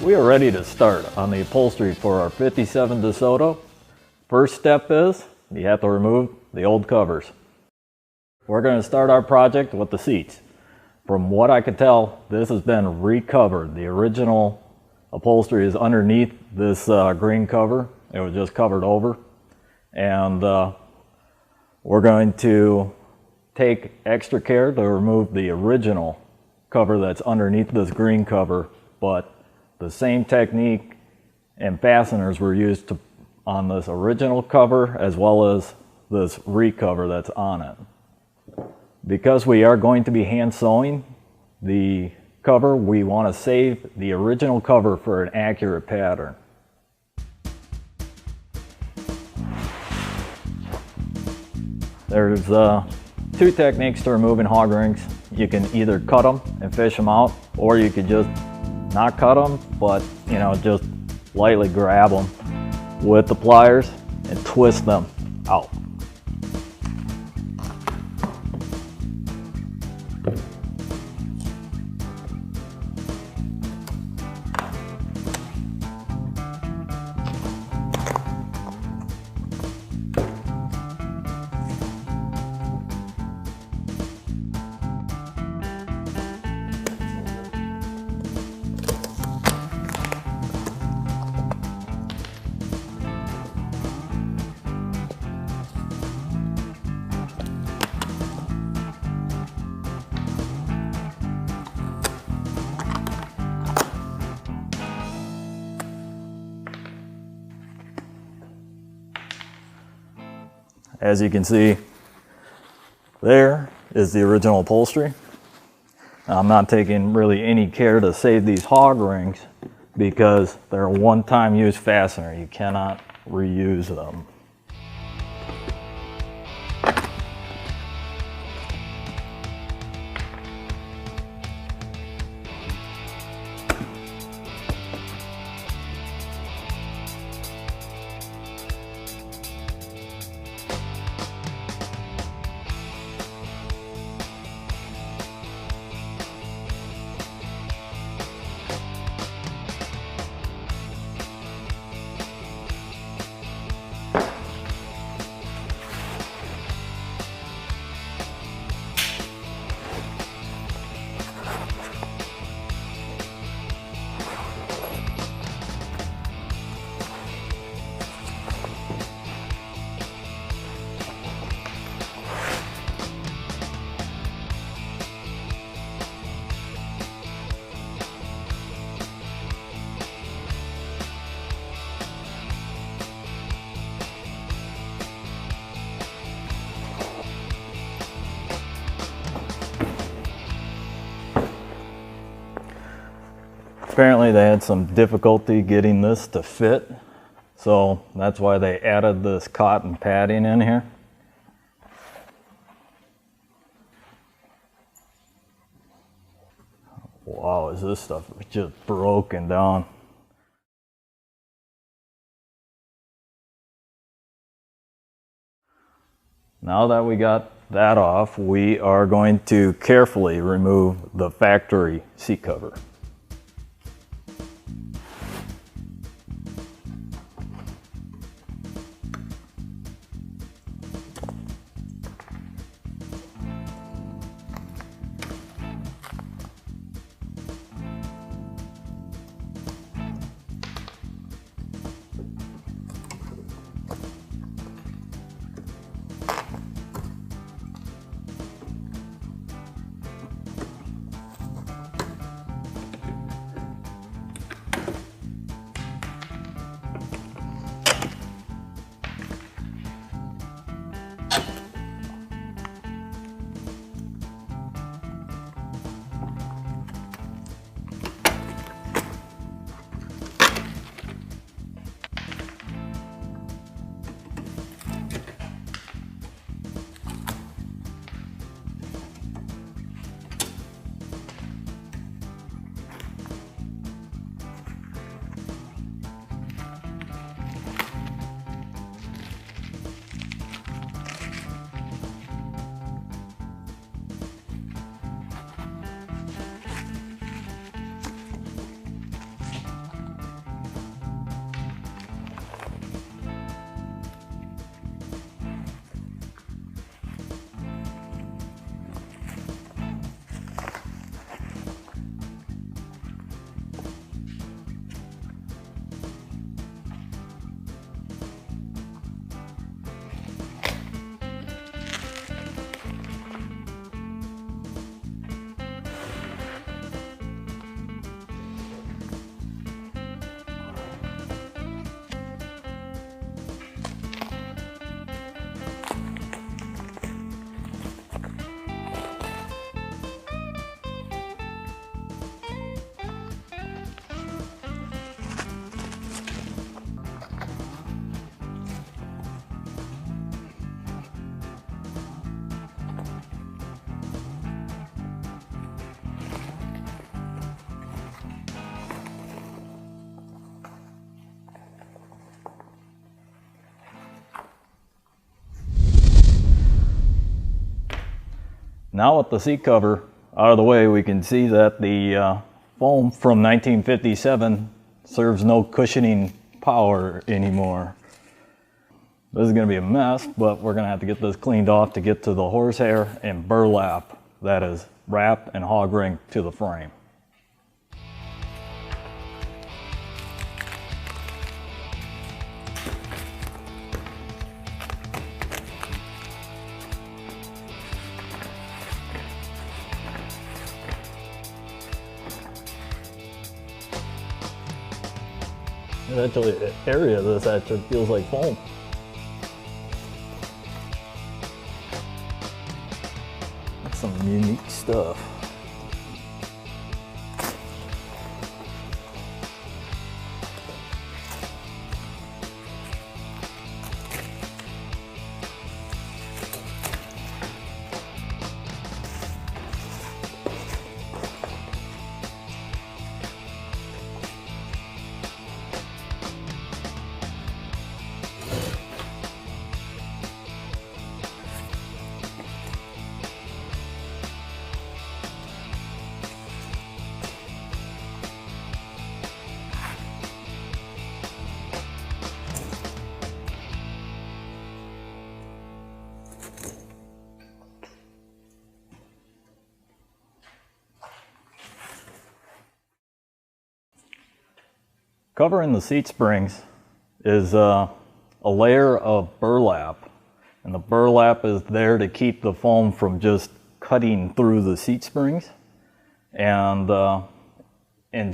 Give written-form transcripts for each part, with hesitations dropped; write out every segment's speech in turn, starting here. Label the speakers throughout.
Speaker 1: We are ready to start on the upholstery for our 57 DeSoto. First step is you have to remove the old covers. We're going to start our project with the seats. From what I could tell, this has been recovered. The original upholstery is underneath this green cover. It was just covered over. And we're going to take extra care to remove the original cover that's underneath this green cover, but the same technique and fasteners were used on this original cover as well as this recover that's on it. Because we are going to be hand sewing the cover, we want to save the original cover for an accurate pattern. There's two techniques to removing hog rings. You can either cut them and fish them out, or you could just not cut them, but just lightly grab them with the pliers and twist them out. As you can see, there is the original upholstery. Now, I'm not taking really any care to save these hog rings because they're a one-time use fastener. You cannot reuse them. Apparently they had some difficulty getting this to fit, so that's why they added this cotton padding in here. Wow, is this stuff just broken down. Now that we got that off, we are going to carefully remove the factory seat cover. Now with the seat cover out of the way, we can see that the foam from 1957 serves no cushioning power anymore. This is going to be a mess, but we're going to have to get this cleaned off to get to the horsehair and burlap that is wrapped and hog ringed to the frame. Actually, the area of this actually feels like foam. That's some unique stuff. Covering the seat springs is a layer of burlap, and the burlap is there to keep the foam from just cutting through the seat springs. And in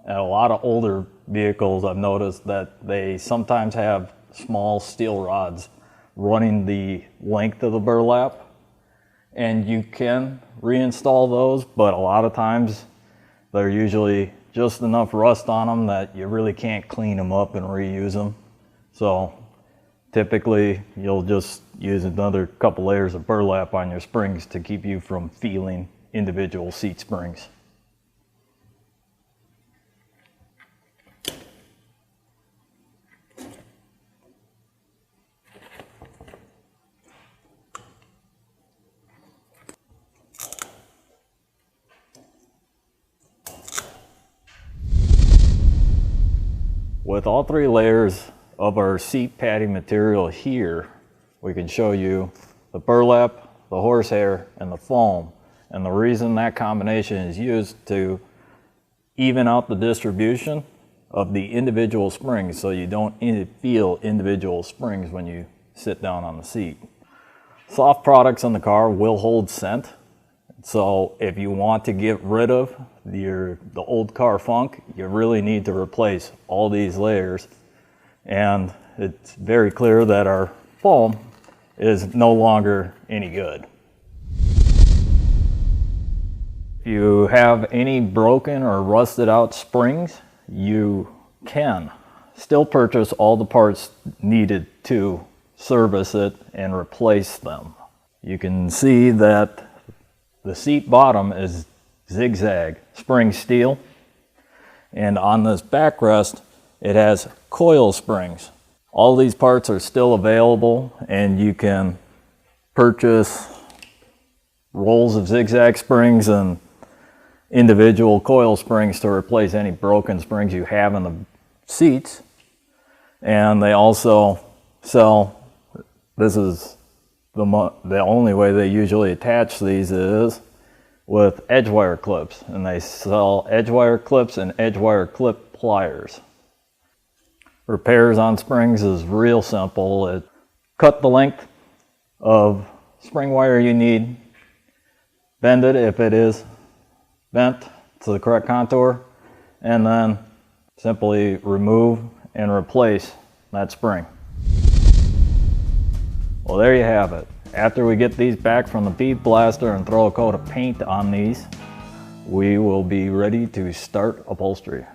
Speaker 1: a lot of older vehicles, I've noticed that they sometimes have small steel rods running the length of the burlap, and you can reinstall those, but a lot of times they're usually just enough rust on them that you really can't clean them up and reuse them. So typically you'll just use another couple layers of burlap on your springs to keep you from feeling individual seat springs. With all three layers of our seat padding material here, we can show you the burlap, the horsehair, and the foam. And the reason that combination is used to even out the distribution of the individual springs so you don't feel individual springs when you sit down on the seat. Soft products in the car will hold scent. So if you want to get rid of the old car funk, you really need to replace all these layers. And it's very clear that our foam is no longer any good. If you have any broken or rusted out springs, you can still purchase all the parts needed to service it and replace them. You can see that the seat bottom is zigzag spring steel, and on this backrest it has coil springs. All these parts are still available, and you can purchase rolls of zigzag springs and individual coil springs to replace any broken springs you have in the seats. And they also sell, this is the only way they usually attach these is with edge wire clips, and they sell edge wire clips and edge wire clip pliers. Repairs on springs is real simple. Cut the length of spring wire you need, bend it if it is bent to the correct contour, and then simply remove and replace that spring. Well, there you have it. After we get these back from the bead blaster and throw a coat of paint on these, we will be ready to start upholstery.